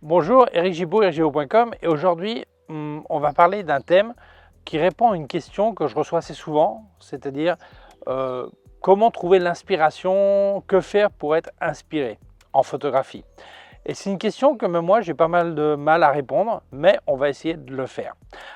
Bonjour, Eric Gibaud, ericgibaud.com, et aujourd'hui on va parler d'un thème qui répond à une question que je reçois assez souvent, c'est-à-dire comment trouver l'inspiration, que faire pour être inspiré en photographie. Et c'est une question que même moi j'ai pas mal de mal à répondre, mais on va essayer de le faire.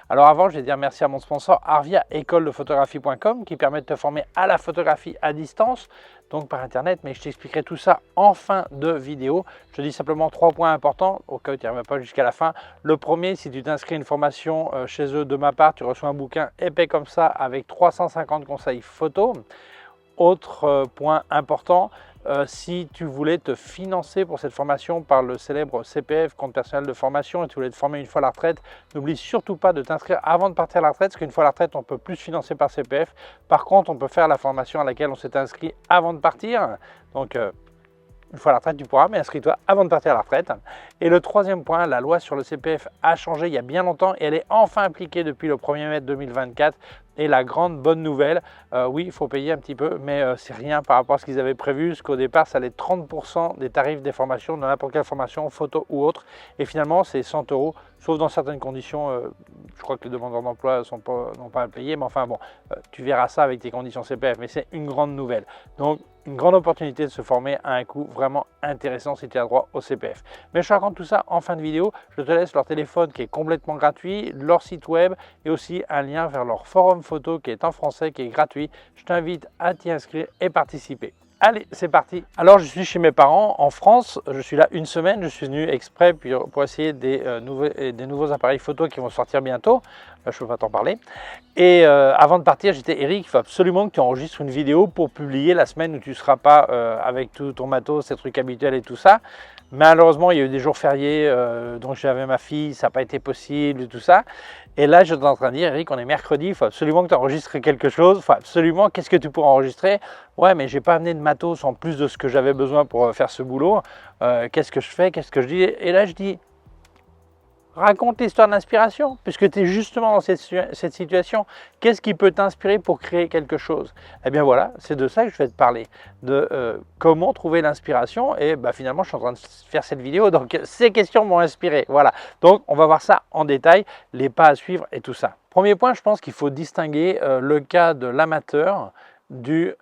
Alors avant, je vais dire merci à mon sponsor Arvia, écoledefotographie.com, qui permet de te former à la photographie à distance, donc par internet, mais je t'expliquerai tout ça en fin de vidéo. Je te dis simplement 3 points importants au cas où tu n'y arrives pas jusqu'à la fin. Le premier, si tu t'inscris à une formation chez eux de ma part, tu reçois un bouquin épais comme ça avec 350 conseils photos. Autre point important, si tu voulais te financer pour cette formation par le célèbre CPF, compte personnel de formation, et tu voulais te former une fois à la retraite, n'oublie surtout pas de t'inscrire avant de partir à la retraite, parce qu'une fois à la retraite, on peut plus se financer par CPF. Par contre, on peut faire la formation à laquelle on s'est inscrit avant de partir. Donc, une fois à la retraite, tu pourras, mais inscris-toi avant de partir à la retraite. Et le troisième point, la loi sur le CPF a changé il y a bien longtemps et elle est enfin appliquée depuis le 1er mai 2024. Et la grande bonne nouvelle, oui, il faut payer un petit peu, mais c'est rien par rapport à ce qu'ils avaient prévu, parce qu'au départ, ça allait 30% des tarifs des formations, de n'importe quelle formation, photo ou autre. Et finalement, c'est 100 €, sauf dans certaines conditions. Je crois que les demandeurs d'emploi n'ont pas à payer, mais enfin bon, tu verras ça avec tes conditions CPF, mais c'est une grande nouvelle. Donc, une grande opportunité de se former à un coût vraiment intéressant si tu as droit au CPF. Mais je te raconte tout ça en fin de vidéo. Je te laisse leur téléphone qui est complètement gratuit, leur site web et aussi un lien vers leur forum photo qui est en français, qui est gratuit. Je t'invite à t'y inscrire et participer. Allez, c'est parti. Alors, je suis chez mes parents en France. Je suis là une semaine. Je suis venu exprès pour essayer des nouveaux appareils photo qui vont sortir bientôt. Je ne peux pas t'en parler. Et avant de partir, j'étais Eric, il faut absolument que tu enregistres une vidéo pour publier la semaine où tu ne seras pas avec tout ton matos, ces trucs habituels et tout ça. Malheureusement, il y a eu des jours fériés, donc j'avais ma fille, ça n'a pas été possible et tout ça. Et là, je suis en train de dire, Eric, on est mercredi, il faut absolument que tu enregistres quelque chose. Il faut absolument, qu'est-ce que tu pourras enregistrer? Ouais, mais je n'ai pas amené de matos en plus de ce que j'avais besoin pour faire ce boulot. Qu'est-ce que je fais? Qu'est-ce que je dis? Et là, je dis, raconte l'histoire d'inspiration, puisque tu es justement dans cette situation. Qu'est-ce qui peut t'inspirer pour créer quelque chose? Eh bien voilà, c'est de ça que je vais te parler, de comment trouver l'inspiration. Et finalement, je suis en train de faire cette vidéo, donc ces questions m'ont inspiré. Voilà, donc on va voir ça en détail, les pas à suivre et tout ça. Premier point, je pense qu'il faut distinguer le cas de l'amateur du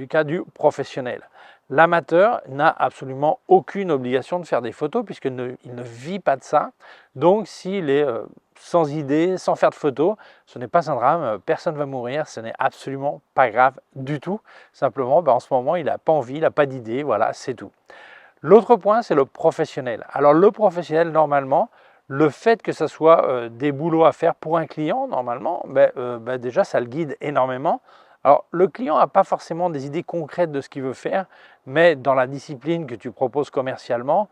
cas du professionnel. L'amateur n'a absolument aucune obligation de faire des photos puisqu'il ne vit pas de ça. Donc s'il est sans idée, sans faire de photos, ce n'est pas un drame, personne ne va mourir, ce n'est absolument pas grave du tout. Simplement, en ce moment, il n'a pas envie, il n'a pas d'idée, voilà, c'est tout. L'autre point, c'est le professionnel. Alors le professionnel, normalement, le fait que ce soit des boulots à faire pour un client, normalement, déjà, ça le guide énormément. Alors, le client n'a pas forcément des idées concrètes de ce qu'il veut faire, mais dans la discipline que tu proposes commercialement,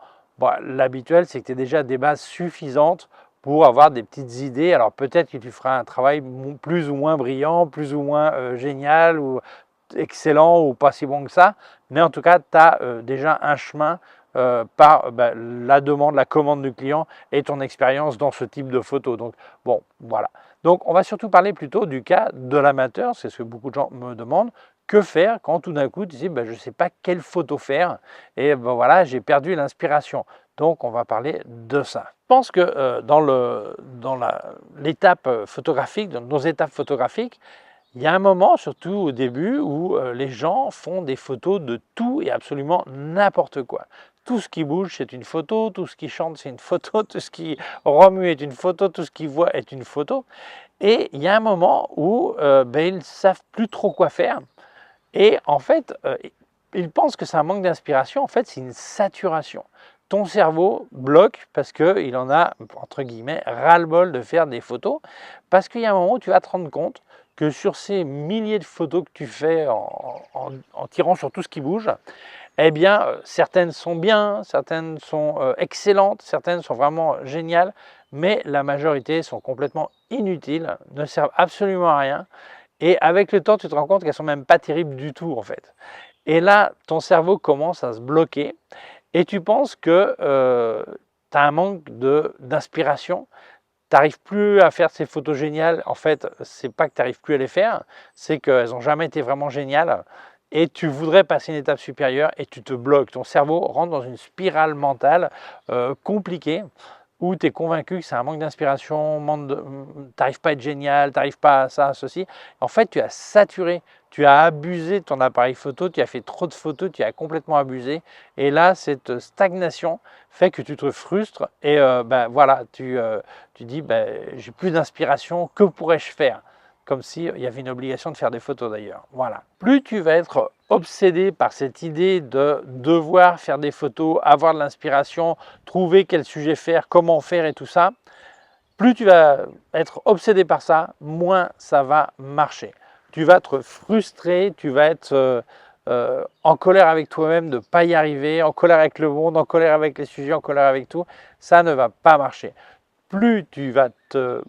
l'habituel, c'est que tu aies déjà des bases suffisantes pour avoir des petites idées. Alors, peut-être que tu feras un travail plus ou moins brillant, plus ou moins génial, ou excellent, ou pas si bon que ça, mais en tout cas, tu as déjà un chemin par la demande, la commande du client et ton expérience dans ce type de photo. Donc, bon, voilà. Donc, on va surtout parler plutôt du cas de l'amateur, c'est ce que beaucoup de gens me demandent. Que faire quand tout d'un coup tu dis je ne sais pas quelle photo faire et voilà, j'ai perdu l'inspiration. Donc on va parler de ça. Je pense que dans l'étape photographique, dans nos étapes photographiques, il y a un moment, surtout au début, où les gens font des photos de tout et absolument n'importe quoi. Tout ce qui bouge, c'est une photo, tout ce qui chante, c'est une photo, tout ce qui remue est une photo, tout ce qui voit est une photo. Et il y a un moment où ils ne savent plus trop quoi faire. Et en fait, ils pensent que c'est un manque d'inspiration. En fait, c'est une saturation. Ton cerveau bloque parce qu'il en a, entre guillemets, ras-le-bol de faire des photos. Parce qu'il y a un moment où tu vas te rendre compte que sur ces milliers de photos que tu fais en tirant sur tout ce qui bouge, eh bien, certaines sont bien, certaines sont excellentes, certaines sont vraiment géniales, mais la majorité sont complètement inutiles, ne servent absolument à rien. Et avec le temps, tu te rends compte qu'elles ne sont même pas terribles du tout, en fait. Et là, ton cerveau commence à se bloquer et tu penses que tu as un manque d'inspiration. Tu n'arrives plus à faire ces photos géniales. En fait, c'est pas que tu n'arrives plus à les faire, c'est qu'elles n'ont jamais été vraiment géniales. et tu voudrais passer une étape supérieure et tu te bloques. Ton cerveau rentre dans une spirale mentale compliquée où tu es convaincu que c'est un manque d'inspiration, tu n'arrives pas à être génial, tu n'arrives pas à ça, à ceci. En fait, tu as saturé, tu as abusé de ton appareil photo, tu as fait trop de photos, tu as complètement abusé. Et là, cette stagnation fait que tu te frustres et voilà, tu dis, j'ai plus d'inspiration, que pourrais-je faire? Comme s'il y avait une obligation de faire des photos d'ailleurs. Voilà. Plus tu vas être obsédé par cette idée de devoir faire des photos, avoir de l'inspiration, trouver quel sujet faire, comment faire et tout ça, plus tu vas être obsédé par ça, moins ça va marcher. Tu vas être frustré, tu vas être en colère avec toi-même de ne pas y arriver, en colère avec le monde, en colère avec les sujets, en colère avec tout. Ça ne va pas marcher. Plus tu vas te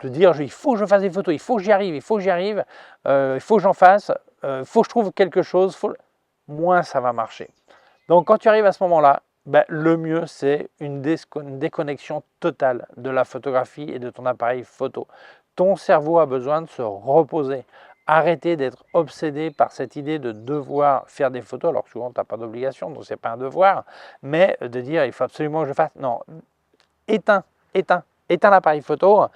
dire il faut que je fasse des photos, il faut que j'y arrive, il faut que j'y arrive, il faut que j'en fasse, il faut que je trouve quelque chose, moins ça va marcher. Donc quand tu arrives à ce moment-là, le mieux c'est une déconnexion totale de la photographie et de ton appareil photo. Ton cerveau a besoin de se reposer. Arrêter d'être obsédé par cette idée de devoir faire des photos, alors que souvent tu n'as pas d'obligation, donc ce n'est pas un devoir, mais de dire il faut absolument que je fasse. Non, éteins l'appareil photo,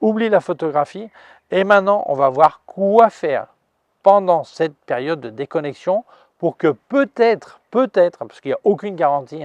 oublie la photographie et maintenant on va voir quoi faire pendant cette période de déconnexion pour que peut-être, parce qu'il n'y a aucune garantie,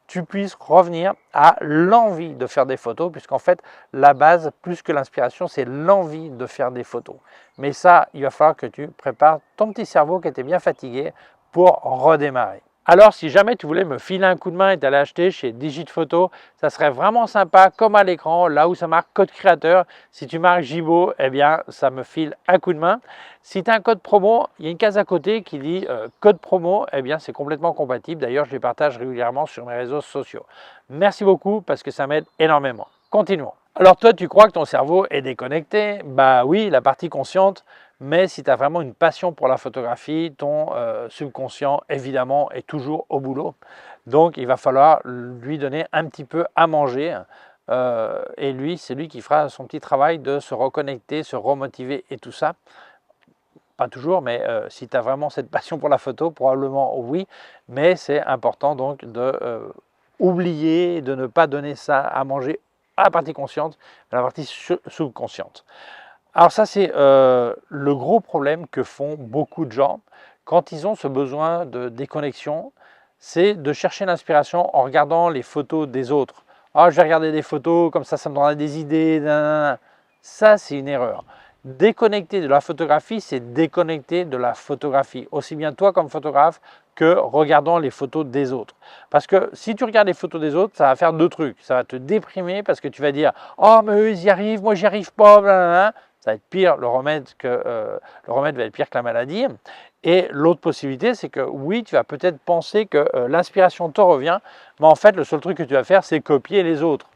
tu puisses revenir à l'envie de faire des photos, puisqu'en fait, la base, plus que l'inspiration, c'est l'envie de faire des photos. Mais ça, il va falloir que tu prépares ton petit cerveau qui était bien fatigué pour redémarrer. Alors, si jamais tu voulais me filer un coup de main et t'aller acheter chez Digitphoto, ça serait vraiment sympa, comme à l'écran, là où ça marque code créateur. Si tu marques Gibo, eh bien, ça me file un coup de main. Si tu as un code promo, il y a une case à côté qui dit code promo, eh bien, c'est complètement compatible. D'ailleurs, je les partage régulièrement sur mes réseaux sociaux. Merci beaucoup parce que ça m'aide énormément. Continuons. Alors toi, tu crois que ton cerveau est déconnecté? Bah oui, la partie consciente, mais si tu as vraiment une passion pour la photographie, ton subconscient, évidemment, est toujours au boulot. Donc, il va falloir lui donner un petit peu à manger. Et lui, c'est lui qui fera son petit travail de se reconnecter, se remotiver et tout ça. Pas toujours, mais si tu as vraiment cette passion pour la photo, probablement oui. Mais c'est important donc de oublier, de ne pas donner ça à manger à la partie consciente, à la partie subconsciente. Alors ça, c'est le gros problème que font beaucoup de gens quand ils ont ce besoin de déconnexion, c'est de chercher l'inspiration en regardant les photos des autres. Ah, je vais regarder des photos, comme ça me donnera des idées. Nanana. Ça, c'est une erreur. Déconnecter de la photographie, c'est déconnecter de la photographie. Aussi bien toi comme photographe que regardant les photos des autres. Parce que si tu regardes les photos des autres, ça va faire deux trucs. Ça va te déprimer parce que tu vas dire « Oh, mais eux, ils y arrivent, moi, j'y arrive pas. » Blablabla. Ça va être pire, le remède va être pire que la maladie. Et l'autre possibilité, c'est que oui, tu vas peut-être penser que l'inspiration te revient, mais en fait, le seul truc que tu vas faire, c'est copier les autres.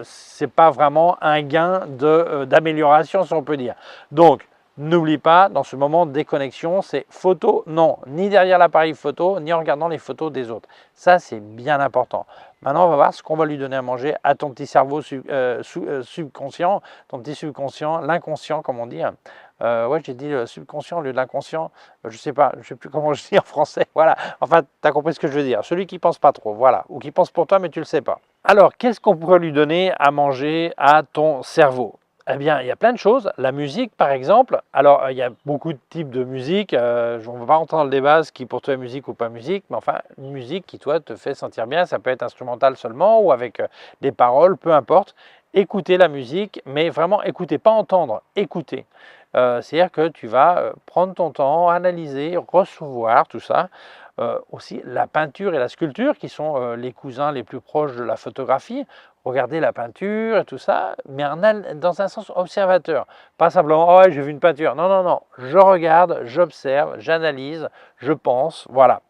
C'est pas vraiment un gain d'amélioration, si on peut dire. Donc, n'oublie pas, dans ce moment de déconnexion, c'est photo, non, ni derrière l'appareil photo, ni en regardant les photos des autres. Ça, c'est bien important. Maintenant, on va voir ce qu'on va lui donner à manger à ton petit cerveau subconscient, ton petit subconscient, l'inconscient, comme on dit. Ouais, j'ai dit le subconscient au lieu de l'inconscient. Je sais pas, je sais plus comment je dis en français. Voilà. Enfin, tu as compris ce que je veux dire. Celui qui pense pas trop, voilà. Ou qui pense pour toi, mais tu le sais pas. Alors, qu'est-ce qu'on pourrait lui donner à manger à ton cerveau? Eh bien, il y a plein de choses. La musique, par exemple. Alors, il y a beaucoup de types de musique. On ne va pas rentrer dans le débat, ce qui pour toi est musique ou pas musique. Mais enfin, une musique qui, toi, te fait sentir bien. Ça peut être instrumental seulement ou avec des paroles, peu importe. Écoutez la musique, mais vraiment écoutez, pas entendre, écouter. C'est-à-dire que tu vas prendre ton temps, analyser, recevoir tout ça. Aussi la peinture et la sculpture qui sont les cousins les plus proches de la photographie. Regardez la peinture et tout ça, mais dans un sens observateur. Pas simplement, oh ouais, j'ai vu une peinture. Non, non, non. Je regarde, j'observe, j'analyse, je pense. Voilà.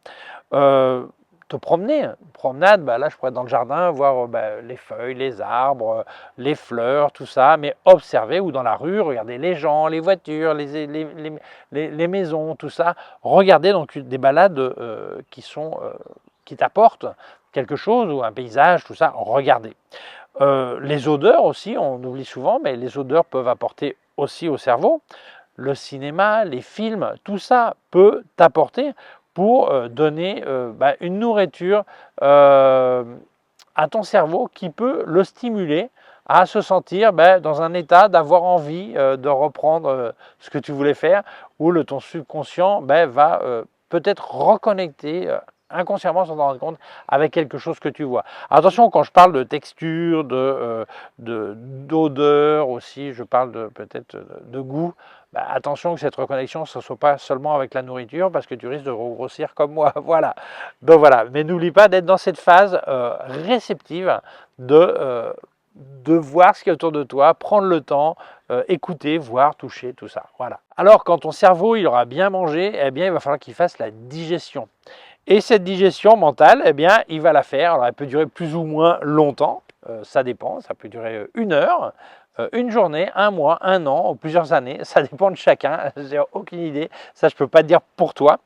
Te promener, promenade, là je pourrais être dans le jardin voir les feuilles, les arbres, les fleurs, tout ça, mais observer ou dans la rue, regarder les gens, les voitures, les maisons, tout ça, regarder donc des balades qui t'apportent quelque chose ou un paysage, tout ça, regarder. Les odeurs aussi, on oublie souvent, mais les odeurs peuvent apporter aussi au cerveau. le cinéma, les films, tout ça peut t'apporter pour donner une nourriture à ton cerveau qui peut le stimuler à se sentir dans un état d'avoir envie de reprendre ce que tu voulais faire, où ton subconscient va peut-être reconnecter inconsciemment sans t'en rendre compte avec quelque chose que tu vois. Attention, quand je parle de texture, d'odeur aussi, je parle peut-être de goût. Attention que cette reconnexion, ce ne soit pas seulement avec la nourriture, parce que tu risques de grossir comme moi. Voilà. Donc voilà. Mais n'oublie pas d'être dans cette phase réceptive de voir ce qui est autour de toi, prendre le temps, écouter, voir, toucher, tout ça. Voilà. Alors, quand ton cerveau il aura bien mangé, eh bien, il va falloir qu'il fasse la digestion. Et cette digestion mentale, eh bien, il va la faire. Alors, elle peut durer plus ou moins longtemps. Ça dépend. Ça peut durer 1 heure, une journée, un mois, un an ou plusieurs années. Ça dépend de chacun. J'ai aucune idée. Ça, je ne peux pas te dire pour toi.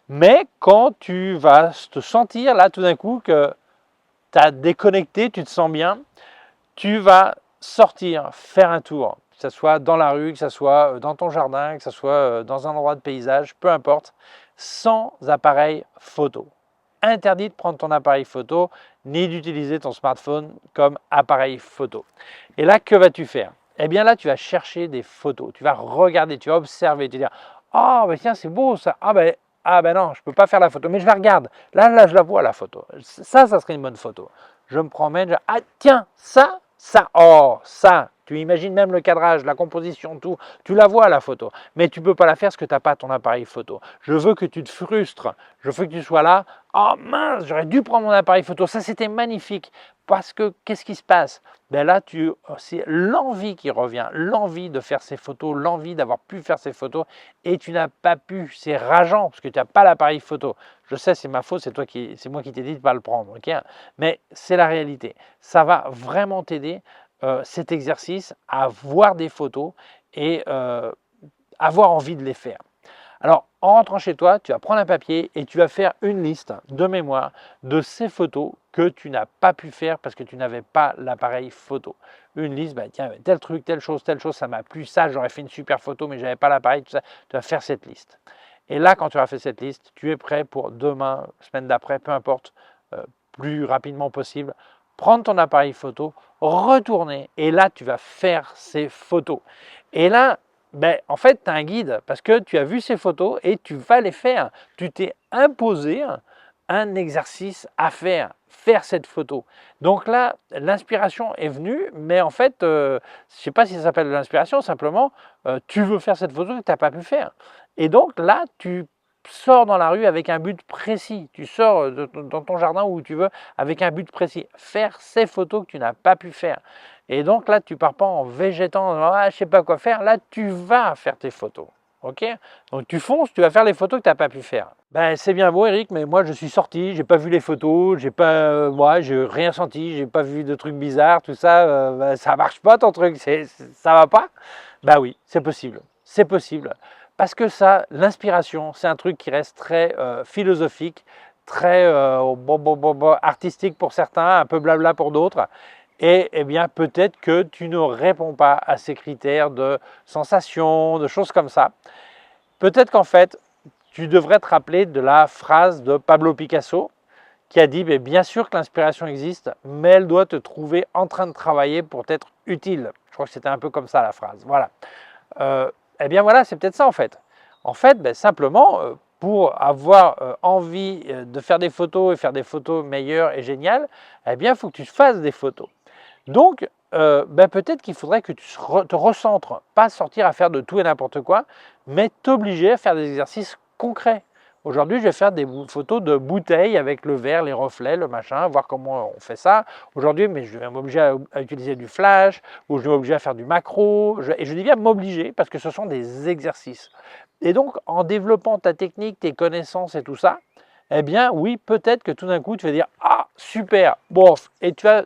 Mais quand tu vas te sentir là tout d'un coup que tu as déconnecté, tu te sens bien, tu vas sortir, faire un tour, que ce soit dans la rue, que ce soit dans ton jardin, que ce soit dans un endroit de paysage, peu importe, sans appareil photo. Interdit de prendre ton appareil photo, ni d'utiliser ton smartphone comme appareil photo. Et là, que vas-tu faire? Eh bien là, tu vas chercher des photos, tu vas regarder, tu vas observer, tu vas dire « Ah, oh, tiens, c'est beau ça, ah ben non, je ne peux pas faire la photo, mais je la regarde, là, je la vois la photo. Ça serait une bonne photo. Je me promène, ah tiens, ça, oh, ça, tu imagines même le cadrage, la composition, tout, tu la vois la photo, mais tu ne peux pas la faire parce que tu n'as pas ton appareil photo. Je veux que tu te frustres, je veux que tu sois là, oh mince, j'aurais dû prendre mon appareil photo, ça c'était magnifique, parce que qu'est-ce qui se passe? Ben là, c'est l'envie qui revient, l'envie de faire ces photos, l'envie d'avoir pu faire ces photos, et tu n'as pas pu, c'est rageant, parce que tu n'as pas l'appareil photo. Je sais, c'est ma faute, c'est moi qui t'ai dit de ne pas le prendre, ok? Mais c'est la réalité. Ça va vraiment t'aider, cet exercice, à voir des photos et avoir envie de les faire. Alors, en rentrant chez toi, tu vas prendre un papier et tu vas faire une liste de mémoire de ces photos que tu n'as pas pu faire parce que tu n'avais pas l'appareil photo. Une liste, tiens, tel truc, telle chose, ça m'a plu, ça, j'aurais fait une super photo, mais je n'avais pas l'appareil, tout ça. Tu vas faire cette liste. Et là, quand tu auras fait cette liste, tu es prêt pour demain, semaine d'après, peu importe, plus rapidement possible, prendre ton appareil photo, retourner, et là, tu vas faire ces photos. Et là, en fait, tu as un guide parce que tu as vu ces photos et tu vas les faire. Tu t'es imposé un exercice à faire cette photo. Donc là, l'inspiration est venue, mais en fait, je ne sais pas si ça s'appelle de l'inspiration, simplement, tu veux faire cette photo que tu n'as pas pu faire. Et donc là, tu sors dans la rue avec un but précis. Tu sors dans ton jardin où tu veux avec un but précis. Faire ces photos que tu n'as pas pu faire. Et donc là, tu ne pars pas en végétant, ah, je ne sais pas quoi faire. Là, tu vas faire tes photos. Ok? Donc tu fonces, tu vas faire les photos que tu n'as pas pu faire. C'est bien beau Eric, mais moi je suis sorti, j'ai pas vu les photos, j'ai rien senti, j'ai pas vu de trucs bizarres, tout ça, ça marche pas ton truc, ça va pas? Oui, c'est possible, c'est possible. Parce que ça, l'inspiration, c'est un truc qui reste très philosophique, très artistique pour certains, un peu blabla pour d'autres. Et eh bien, peut-être que tu ne réponds pas à ces critères de sensation, de choses comme ça. Peut-être qu'en fait, tu devrais te rappeler de la phrase de Pablo Picasso qui a dit bien sûr que l'inspiration existe, mais elle doit te trouver en train de travailler pour t'être utile. Je crois que c'était un peu comme ça la phrase. Voilà. Eh bien voilà, c'est peut-être ça en fait. En fait, simplement, pour avoir envie de faire des photos et faire des photos meilleures et géniales, eh bien, il faut que tu fasses des photos. Donc, peut-être qu'il faudrait que tu te recentres, pas sortir à faire de tout et n'importe quoi, mais t'obliger à faire des exercices concrets. Aujourd'hui, je vais faire des photos de bouteilles avec le verre, les reflets, le machin, voir comment on fait ça. Aujourd'hui, mais je vais m'obliger à utiliser du flash, ou je vais m'obliger à faire du macro. Et je dis bien m'obliger parce que ce sont des exercices. Et donc, en développant ta technique, tes connaissances et tout ça, eh bien, oui, peut-être que tout d'un coup, tu vas dire « Ah, super !» Bon, et tu vas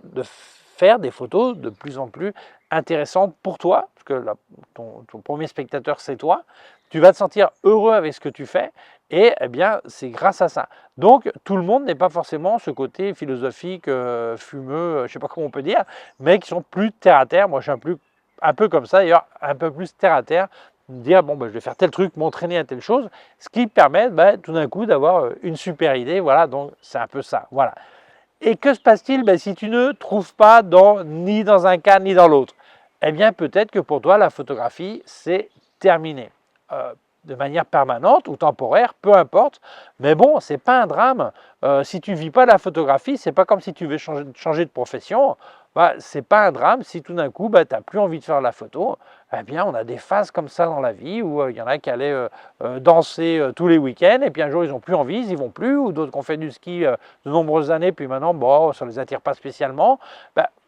faire des photos de plus en plus intéressantes pour toi, parce que ton premier spectateur, c'est toi. Tu vas te sentir heureux avec ce que tu fais, et eh bien, c'est grâce à ça. Donc, tout le monde n'est pas forcément ce côté philosophique, fumeux, je ne sais pas comment on peut dire, mais qui sont plus terre à terre. Moi, je suis un peu comme ça, d'ailleurs, un peu plus terre à terre, dire bon, ben, je vais faire tel truc, m'entraîner à telle chose, ce qui permet tout d'un coup d'avoir une super idée. Voilà, donc c'est un peu ça. Voilà. Et que se passe-t-il si tu ne trouves pas ni dans un cas ni dans l'autre? Eh bien, peut-être que pour toi, la photographie, c'est terminé. De manière permanente ou temporaire, peu importe. Mais bon, c'est pas un drame. Si tu ne vis pas la photographie, c'est pas comme si tu veux changer de profession. C'est pas un drame si tout d'un coup, tu n'as plus envie de faire la photo. Eh bien, on a des phases comme ça dans la vie où il y en a qui allaient danser tous les week-ends et puis un jour, ils n'ont plus envie, ils n'y vont plus. Ou d'autres qui ont fait du ski de nombreuses années, puis maintenant, bon, ça ne les attire pas spécialement.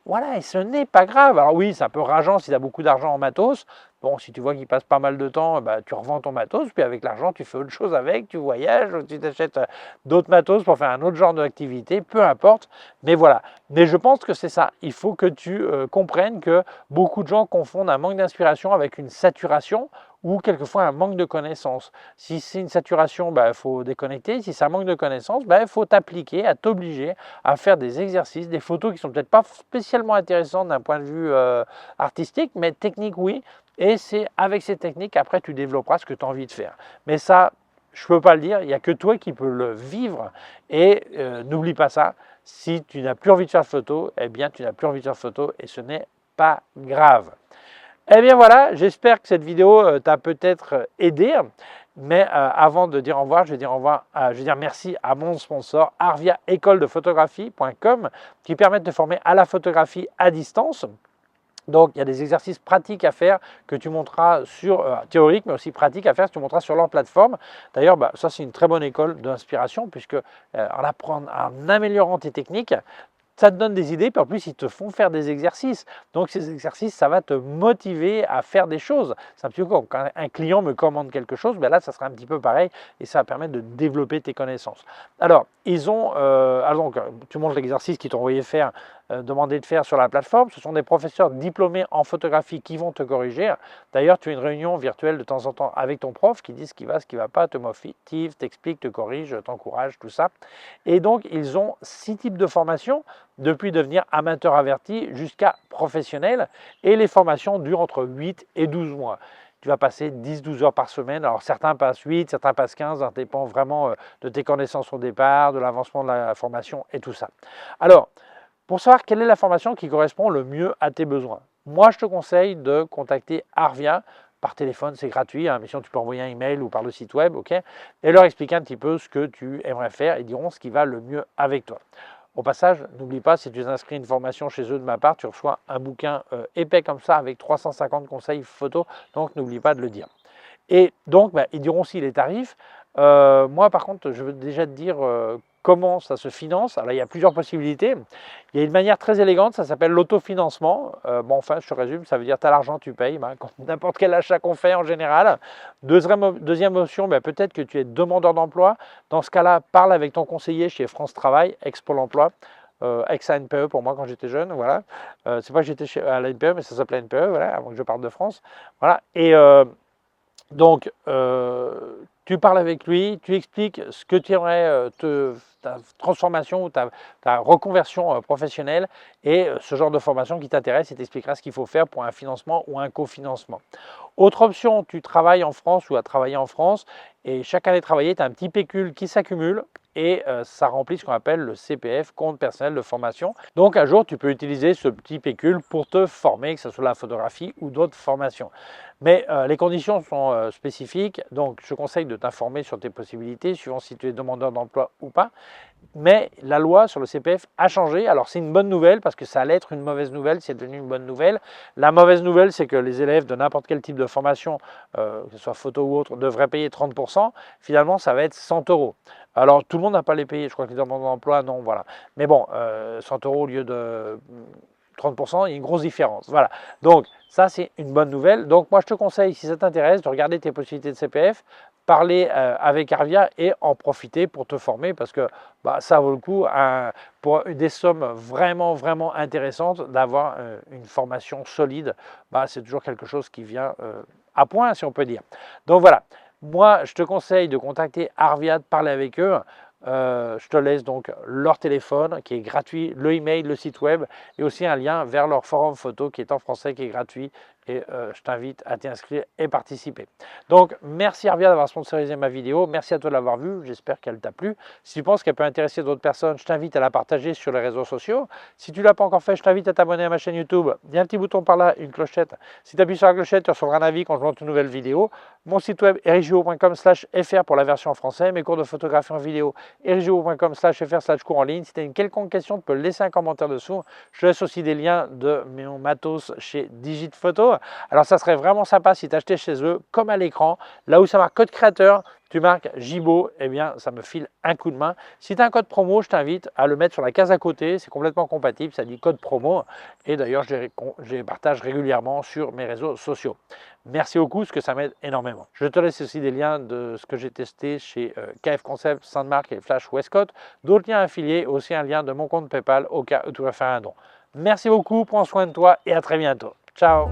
Voilà, et ce n'est pas grave. Alors oui, c'est un peu rageant si tu as beaucoup d'argent en matos. Bon, si tu vois qu'il passe pas mal de temps, tu revends ton matos, puis avec l'argent, tu fais autre chose avec, tu voyages, tu t'achètes d'autres matos pour faire un autre genre d'activité, peu importe. Mais voilà. Mais je pense que c'est ça. Il faut que tu comprennes que beaucoup de gens confondent un manque d'inspiration avec une saturation ou quelquefois un manque de connaissances. Si c'est une saturation, il faut déconnecter. Si c'est un manque de connaissances, il faut t'appliquer, à t'obliger à faire des exercices, des photos qui sont peut-être pas spécialement intéressantes d'un point de vue artistique, mais technique, oui. Et c'est avec ces techniques, après, tu développeras ce que tu as envie de faire. Mais ça, je ne peux pas le dire, il n'y a que toi qui peux le vivre. Et n'oublie pas ça, si tu n'as plus envie de faire de photos, eh bien, tu n'as plus envie de faire de photos et ce n'est pas grave. Eh bien voilà, j'espère que cette vidéo t'a peut-être aidé. Mais avant de dire au revoir, je vais dire merci à mon sponsor, Arvia école de photographie.com, qui permet de te former à la photographie à distance. Donc, il y a des exercices pratiques à faire que tu monteras sur, théoriques, mais aussi pratiques à faire que tu monteras sur leur plateforme. D'ailleurs, ça, c'est une très bonne école d'inspiration, puisque en améliorant tes techniques, ça te donne des idées, puis en plus, ils te font faire des exercices. Donc, ces exercices, ça va te motiver à faire des choses. C'est un petit peu comme quand un client me commande quelque chose, là, ça sera un petit peu pareil et ça va permettre de développer tes connaissances. Alors, tu montres l'exercice qu'ils t'ont envoyé faire, demandé de faire sur la plateforme. Ce sont des professeurs diplômés en photographie qui vont te corriger. D'ailleurs, tu as une réunion virtuelle de temps en temps avec ton prof qui dit ce qui va, ce qui ne va pas, te motive, t'explique, te corrige, t'encourage, tout ça. Et donc, ils ont 6 types de formations, depuis devenir amateur averti jusqu'à professionnel. Et les formations durent entre 8 et 12 mois. Tu vas passer 10-12 heures par semaine. Alors certains passent 8, certains passent 15, ça dépend vraiment de tes connaissances au départ, de l'avancement de la formation et tout ça. Alors, pour savoir quelle est la formation qui correspond le mieux à tes besoins, moi je te conseille de contacter Arvia. Par téléphone, c'est gratuit, mais sinon tu peux envoyer un email ou par le site web, ok, et leur expliquer un petit peu ce que tu aimerais faire. Ils diront ce qui va le mieux avec toi. Au passage, n'oublie pas, si tu t'inscris une formation chez eux de ma part, tu reçois un bouquin épais comme ça avec 350 conseils photos, donc n'oublie pas de le dire. Et donc, ils diront aussi les tarifs. Moi, par contre, je veux déjà te dire comment ça se finance. Alors, il y a plusieurs possibilités. Il y a une manière très élégante, ça s'appelle l'autofinancement. Je te résume, ça veut dire tu as l'argent, tu payes, comme n'importe quel achat qu'on fait en général. Deuxième option, peut-être que tu es demandeur d'emploi. Dans ce cas-là, parle avec ton conseiller chez France Travail, ex-Pôle emploi. Ex-ANPE pour moi quand j'étais jeune, voilà. C'est pas que j'étais à la NPE, mais ça s'appelait NPE, voilà, avant que je parte de France. Voilà. Et donc, tu parles avec lui, tu expliques ce que tu aimerais, ta transformation ou ta reconversion professionnelle et ce genre de formation qui t'intéresse, il t'expliquera ce qu'il faut faire pour un financement ou un cofinancement. Autre option, tu travailles en France ou à travailler en France et chaque année travaillée, tu as un petit pécule qui s'accumule et ça remplit ce qu'on appelle le CPF, compte personnel de formation. Donc un jour, tu peux utiliser ce petit pécule pour te former, que ce soit la photographie ou d'autres formations. Mais les conditions sont spécifiques, donc je conseille de t'informer sur tes possibilités, suivant si tu es demandeur d'emploi ou pas. Mais la loi sur le CPF a changé. Alors c'est une bonne nouvelle parce que ça allait être une mauvaise nouvelle, c'est devenu une bonne nouvelle. La mauvaise nouvelle, c'est que les élèves de n'importe quel type de formation, que ce soit photo ou autre, devraient payer 30%. Finalement, ça va être 100 €. Alors tout le monde n'a pas les payés, je crois que les demandeurs d'emploi, non, voilà. Mais bon, 100 € au lieu de 30%, il y a une grosse différence. Voilà. Donc ça, c'est une bonne nouvelle. Donc moi, je te conseille, si ça t'intéresse, de regarder tes possibilités de CPF, parler avec Arvia et en profiter pour te former parce que ça vaut le coup pour des sommes vraiment, vraiment intéressantes d'avoir une formation solide. C'est toujours quelque chose qui vient à point, si on peut dire. Donc voilà, moi, je te conseille de contacter Arvia, de parler avec eux. Je te laisse donc leur téléphone qui est gratuit, le email, le site web et aussi un lien vers leur forum photo qui est en français, qui est gratuit, et je t'invite à t'inscrire et participer. Donc merci Arvia d'avoir sponsorisé ma vidéo, merci à toi de l'avoir vue, j'espère qu'elle t'a plu. Si tu penses qu'elle peut intéresser d'autres personnes, je t'invite à la partager sur les réseaux sociaux. Si tu ne l'as pas encore fait, je t'invite à t'abonner à ma chaîne YouTube. Il y a un petit bouton par là, une clochette. Si tu appuies sur la clochette, tu recevras un avis quand je monte une nouvelle vidéo. Mon site web erigio.com/fr pour la version française, mes cours de photographie en vidéo erigio.com/fr/cours en ligne. Si tu as une quelconque question, tu peux laisser un commentaire dessous. Je te laisse aussi des liens de mon matos chez Digit Photo. Alors ça serait vraiment sympa si tu achetais chez eux, comme à l'écran, là où ça marque code créateur, tu marques Gibo, eh bien ça me file un coup de main. Si tu as un code promo, je t'invite à le mettre sur la case à côté, c'est complètement compatible, ça dit code promo. Et d'ailleurs, je les partage régulièrement sur mes réseaux sociaux. Merci beaucoup, parce que ça m'aide énormément. Je te laisse aussi des liens de ce que j'ai testé chez KF Concept, Sandmark et Flash Westcott. D'autres liens affiliés, aussi un lien de mon compte PayPal au cas où tu vas faire un don. Merci beaucoup, prends soin de toi et à très bientôt. Ciao!